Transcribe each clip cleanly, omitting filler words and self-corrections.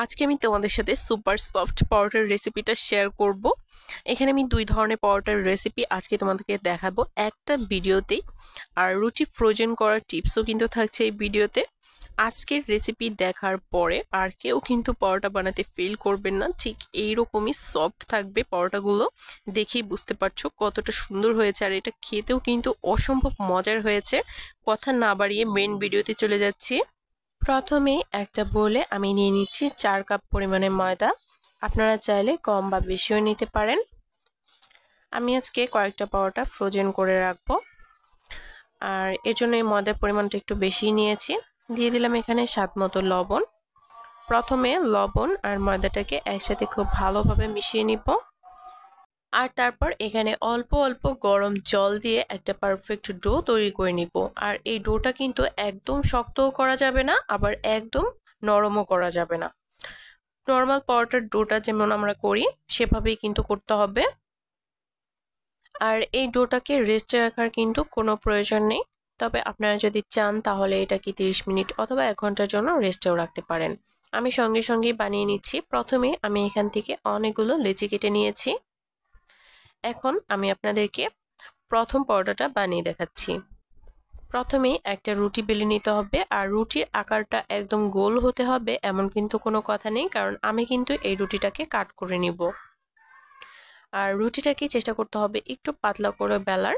আজকে আমি তোমাদের সাথে সুপার সফট পরোটার রেসিপিটা শেয়ার করব। এখানে আমি দুই ধরনের পরোটার রেসিপি আজকে তোমাদেরকে দেখাবো একটা ভিডিওতেই। আর রুটি ফ্রোজেন করার টিপসও কিন্তু থাকছে এই ভিডিওতে। আজকের রেসিপি দেখার পরে আর কেউ কিন্তু পরোটা বানাতে ফেল করবেন না, ঠিক এইরকমই সফট থাকবে পরোটাগুলো। দেখেই বুঝতে পারছো কতটা সুন্দর হয়েছে, আর এটা খেতেও কিন্তু অসম্ভব মজার হয়েছে। কথা না বাড়িয়ে মেন ভিডিওতে চলে যাচ্ছি। প্রথমে একটা বোলে আমি নিয়ে নিচ্ছি 4 কাপ পরিমাণে ময়দা। আপনারা চাইলে কম বা বেশিও নিতে পারেন। আমি আজকে কয়েকটা পরোটা ফ্রোজেন করে রাখবো, আর এর জন্য এই ময়দার পরিমাণটা একটু বেশি নিয়েছি। দিয়ে দিলাম এখানে স্বাদ মতো লবণ। প্রথমে লবণ আর ময়দাটাকে একসাথে খুব ভালোভাবে মিশিয়ে নিব, আর তারপর এখানে অল্প অল্প গরম জল দিয়ে একটা পারফেক্ট ডো তৈরি করে নিব। আর এই ডোটা কিন্তু একদম শক্তও করা যাবে না, আবার একদম নরমও করা যাবে না। নর্মাল পরোটার ডোটা যেমন আমরা করি সেভাবেই কিন্তু করতে হবে। আর এই ডোটাকে রেস্টে রাখার কিন্তু কোনো প্রয়োজন নেই, তবে আপনারা যদি চান তাহলে এটাকে 30 মিনিট অথবা 1 ঘন্টার জন্য রেস্টেও রাখতে পারেন। আমি সঙ্গে সঙ্গেই বানিয়ে নিচ্ছি। প্রথমে আমি এখান থেকে অনেকগুলো লেচি কেটে নিয়েছি। এখন আমি আপনাদেরকে প্রথম পরোটাটা বানিয়ে দেখাচ্ছি। প্রথমে একটা রুটি বেলে নিতে হবে, আর রুটির আকারটা একদম গোল হতে হবে এমন কিন্তু কোনো কথা নেই, কারণ আমি কিন্তু এই রুটিটাকে কাট করে নিব। আর রুটিটাকে চেষ্টা করতে হবে একটু পাতলা করে বেলার।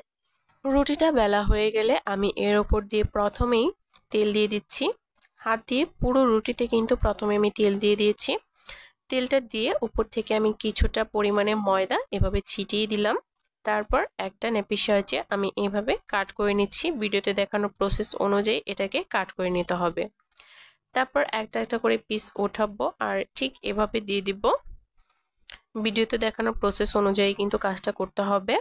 রুটিটা বেলা হয়ে গেলে আমি এর ওপর দিয়ে প্রথমেই তেল দিয়ে দিচ্ছি। হাত দিয়ে পুরো রুটিতে কিন্তু প্রথমে আমি তেল দিয়ে দিয়েছি। তেলটা দিয়ে উপর থেকে আমি কিছুটা পরিমাণে ময়দা এভাবে ছিটিয়ে দিলাম। তারপর একটা নেপির সাহায্যে আমি এইভাবে কাট করে নিচ্ছি। ভিডিওতে দেখানো প্রসেস অনুযায়ী এটাকে কাট করে নিতে হবে। তারপর একটা একটা করে পিস ওঠাবো আর ঠিক এভাবে দিয়ে দিব। ভিডিওতে দেখানো প্রসেস অনুযায়ী কিন্তু কাজটা করতে হবে।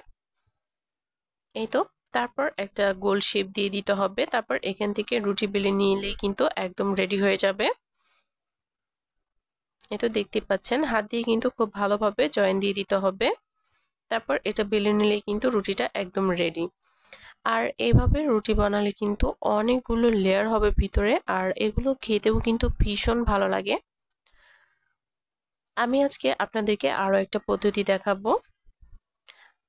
এই তো, তারপর একটা গোল শেপ দিয়ে দিতে হবে। তারপর এখান থেকে রুটি বেলে নিলেই কিন্তু একদম রেডি হয়ে যাবে। এই তো দেখতে পাচ্ছেন, হাত দিয়ে কিন্তু খুব ভালোভাবে জয়েন দিয়ে দিতে হবে। তারপর এটা বেলে নিলেই কিন্তু রুটিটা একদম রেডি। আর এইভাবে রুটি বানালে কিন্তু অনেকগুলো লেয়ার হবে ভিতরে, আর এগুলো খেতেও কিন্তু ভীষণ ভালো লাগে। আমি আজকে আপনাদেরকে আরো একটা পদ্ধতি দেখাবো।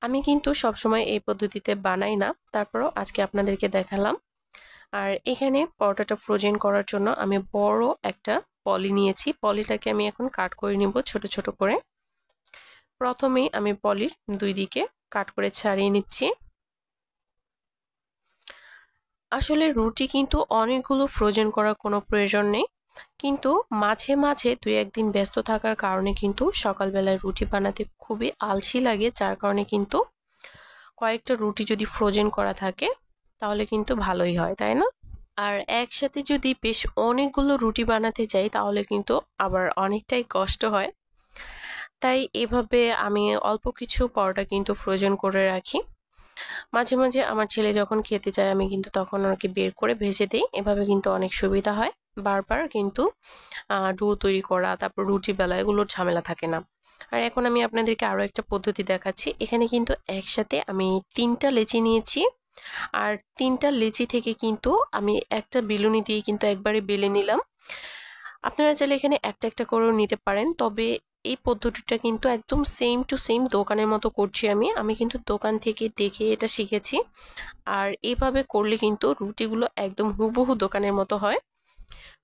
আমি কিন্তু সবসময় এই পদ্ধতিতে বানাই না, তারপরও আজকে আপনাদেরকে দেখালাম। আর এখানে পরোটাটা ফ্রোজেন করার জন্য আমি বড় একটা পলি নিয়েছি। পলিটাকে আমি এখন কাট করে নিব ছোট ছোট করে। প্রথমেই আমি পলির দুই দিকে কাট করে ছাড়িয়ে নিচ্ছি। আসলে রুটি কিন্তু অনেকগুলো ফ্রোজেন করার কোনো প্রয়োজন নেই, কিন্তু মাঝে মাঝে 2-1 দিন ব্যস্ত থাকার কারণে কিন্তু সকালবেলায় রুটি বানাতে খুবই আলসি লাগে, যার কারণে কিন্তু কয়েকটা রুটি যদি ফ্রোজেন করা থাকে তাহলে কিন্তু ভালোই হয়, তাই না? আর একসাথে যদি বেশ অনেকগুলো রুটি বানাতে চাই তাহলে কিন্তু আবার অনেকটাই কষ্ট হয়। তাই এভাবে আমি অল্প কিছু পরোটা কিন্তু ফ্রোজেন করে রাখি। মাঝে মাঝে আমার ছেলে যখন খেতে চায় আমি কিন্তু তখন ওকে বের করে ভেজে দিই। এভাবে কিন্তু অনেক সুবিধা হয়। বারবার কিন্তু ডো তৈরি করা, তারপর রুটি বেলা, এগুলোর ঝামেলা থাকে না। আর এখন আমি আপনাদেরকে আরো একটা পদ্ধতি দেখাচ্ছি। এখানে কিন্তু একসাথে আমি 3টা লেচি নিয়েছি, আর 3টা লেচি থেকে কিন্তু আমি একটা বেলুনি দিয়ে কিন্তু একবারে বেলে নিলাম। আপনারা চাইলে এখানে একটা একটা করেও নিতে পারেন, তবে এই পদ্ধতিটা কিন্তু একদম সেম টু সেম দোকানের মতো করছি আমি কিন্তু দোকান থেকে দেখে এটা শিখেছি। আর এইভাবে করলে কিন্তু রুটিগুলো একদম হুবহু দোকানের মতো হয়।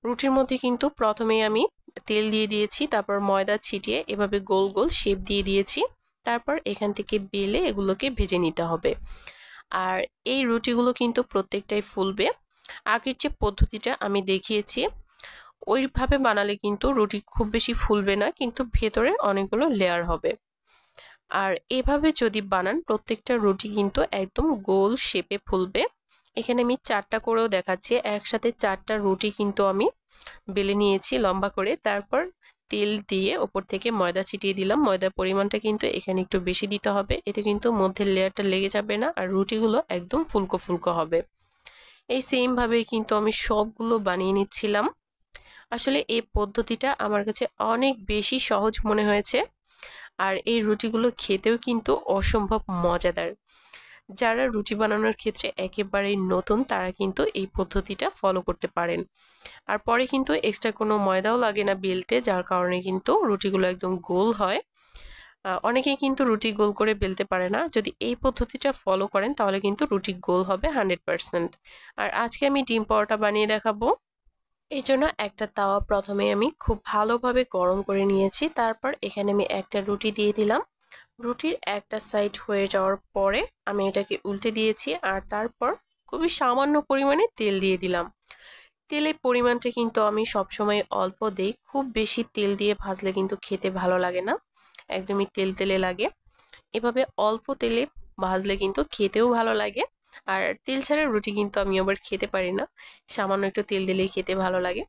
রুটির মধ্যে কিন্তু প্রথমে আমি তেল দিয়ে দিয়েছি, তারপর ময়দা ছিটিয়ে এভাবে গোল গোল শেপ দিয়ে দিয়েছি। তারপর এখান থেকে বেলে এগুলোকে ভেজে নিতে হবে। আর এই রুটিগুলো কিন্তু প্রত্যেকটাই ফুলবে। আগের যে পদ্ধতিটা আমি দেখিয়েছি ওইভাবে বানালে কিন্তু রুটি খুব বেশি ফুলবে না, কিন্তু ভেতরে অনেকগুলো লেয়ার হবে। আর এভাবে যদি বানান প্রত্যেকটা রুটি কিন্তু একদম গোল শেপে ফুলবে। এখানে আমি 4টা করেও দেখাচ্ছি। একসাথে 4টা রুটি কিন্তু আমি বেলে নিয়েছি লম্বা করে। তারপর তেল দিয়ে ওপর থেকে ময়দা ছিটিয়ে দিলাম। ময়দার পরিমাণটা কিন্তু এখানে একটু বেশি দিতে হবে, এতে কিন্তু মধ্যের লেয়ারটা লেগে যাবে না, আর রুটিগুলো একদম ফুলকো ফুলকো হবে। এই সেম ভাবেই কিন্তু আমি সবগুলো বানিয়ে নিচ্ছিলাম। আসলে এই পদ্ধতিটা আমার কাছে অনেক বেশি সহজ মনে হয়েছে, আর এই রুটিগুলো খেতেও কিন্তু অসম্ভব মজাদার। যারা রুটি বানানোর ক্ষেত্রে একেবারেই নতুন তারা কিন্তু এই পদ্ধতিটা ফলো করতে পারেন। আর পরে কিন্তু এক্সট্রা কোনো ময়দাও লাগে না বেলতে, যার কারণে কিন্তু রুটিগুলো একদম গোল হয়। অনেকেই কিন্তু রুটি গোল করে বেলতে পারে না। যদি এই পদ্ধতিটা ফলো করেন তাহলে কিন্তু রুটি গোল হবে 100%। আর আজকে আমি ডিম পরোটা বানিয়ে দেখাবো। এই জন্য একটা তাওয়া প্রথমে আমি খুব ভালোভাবে গরম করে নিয়েছি। তারপর এখানে আমি একটা রুটি দিয়ে দিলাম। রুটির একটা সাইড হয়ে যাওয়ার পরে আমি এটাকে উল্টে দিয়েছি আর তারপর খুবই সামান্য পরিমাণে তেল দিয়ে দিলাম। তেলের পরিমাণটা কিন্তু আমি সবসময় অল্প দেই, খুব বেশি তেল দিয়ে ভাজলে কিন্তু খেতে ভালো লাগে না, একদমই তেল তেলে লাগে। এভাবে অল্প তেলে ভাজলে কিন্তু খেতেও ভালো লাগে। আর তেল ছাড়া রুটি কিন্তু আমি আবার খেতে পারি না, সামান্য একটু তেল দিলেই খেতে ভালো লাগে।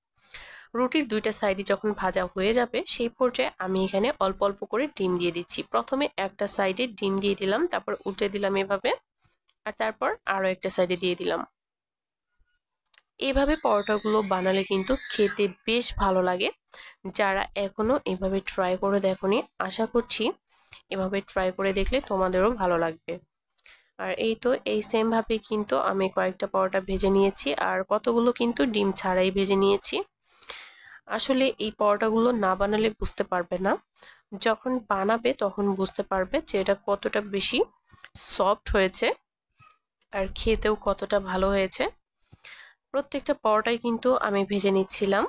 রুটির দুইটা সাইডে যখন ভাজা হয়ে যাবে সেই পর্যায়ে আমি এখানে অল্প অল্প করে ডিম দিয়ে দিচ্ছি। প্রথমে একটা সাইডে ডিম দিয়ে দিলাম, তারপর উল্টে দিলাম এভাবে, আর তারপর আরো একটা সাইডে দিয়ে দিলাম। এভাবে পরোটাগুলো বানালে কিন্তু খেতে বেশ ভালো লাগে। যারা এখনো এভাবে ট্রাই করে দেখোনি, আশা করছি এভাবে ট্রাই করে দেখলে তোমাদেরও ভালো লাগবে। আর এই তো এই সেম ভাবে কিন্তু আমি কয়েকটা পরোটা ভেজে নিয়েছি, আর কতগুলো কিন্তু ডিম ছাড়াই ভেজে নিয়েছি। আসলে এই পরোটাগুলো না বানালে বুঝতে পারবে না, যখন বানাবে তখন বুঝতে পারবে যে এটা কতটা বেশি সফট হয়েছে আর খেতেও কতটা ভালো হয়েছে। প্রত্যেকটা পরোটাই কিন্তু আমি ভেজে নিচ্ছিলাম।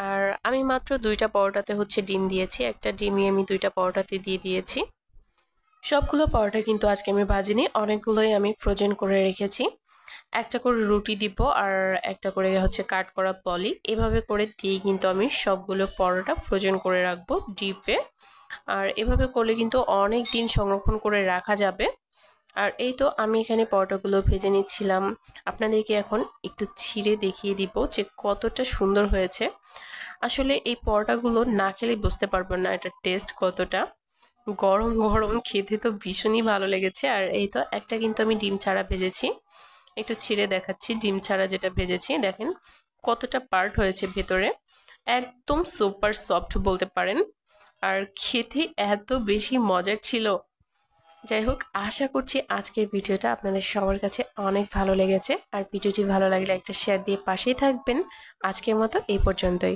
আর আমি মাত্র দুইটা পরোটাতে হচ্ছে ডিম দিয়েছি, একটা ডিমই আমি দুইটা পরোটাতে দিয়ে দিয়েছি। সবগুলো পরোটা কিন্তু আজকে আমি ভাজিনি, অনেকগুলোই আমি ফ্রোজেন করে রেখেছি। একটা করে রুটি দিব আর একটা করে হচ্ছে কাট করা পলি, এভাবে করে দিয়ে কিন্তু আমি সবগুলো পরোটা ফ্রোজেন করে রাখবো ডিপে। আর এভাবে করলে কিন্তু অনেক দিন সংরক্ষণ করে রাখা যাবে। আর এই তো আমি এখানে পরোটাগুলো ভেজে নিচ্ছিলাম, আপনাদেরকে এখন একটু ছিঁড়ে দেখিয়ে দিব যে কতটা সুন্দর হয়েছে। আসলে এই পরোটাগুলো না খেলে বুঝতে পারবেন না এটা টেস্ট কতটা। গরম গরম খেতে তো ভীষণই ভালো লেগেছে। আর এই তো একটা কিন্তু আমি ডিম ছাড়া ভেজেছি, একটু ছিঁড়ে দেখাচ্ছি। ডিম ছাড়া যেটা ভেজেছি দেখেন কতটা পার্ট হয়েছে ভেতরে, একদম সুপার সফট বলতে পারেন। আর খেতে এত বেশি মজার ছিল। যাই হোক, আশা করছি আজকের ভিডিওটা আপনাদের সবার কাছে অনেক ভালো লেগেছে। আর ভিডিওটি ভালো লাগলে একটা শেয়ার দিয়ে পাশেই থাকবেন। আজকের মতো এই পর্যন্তই।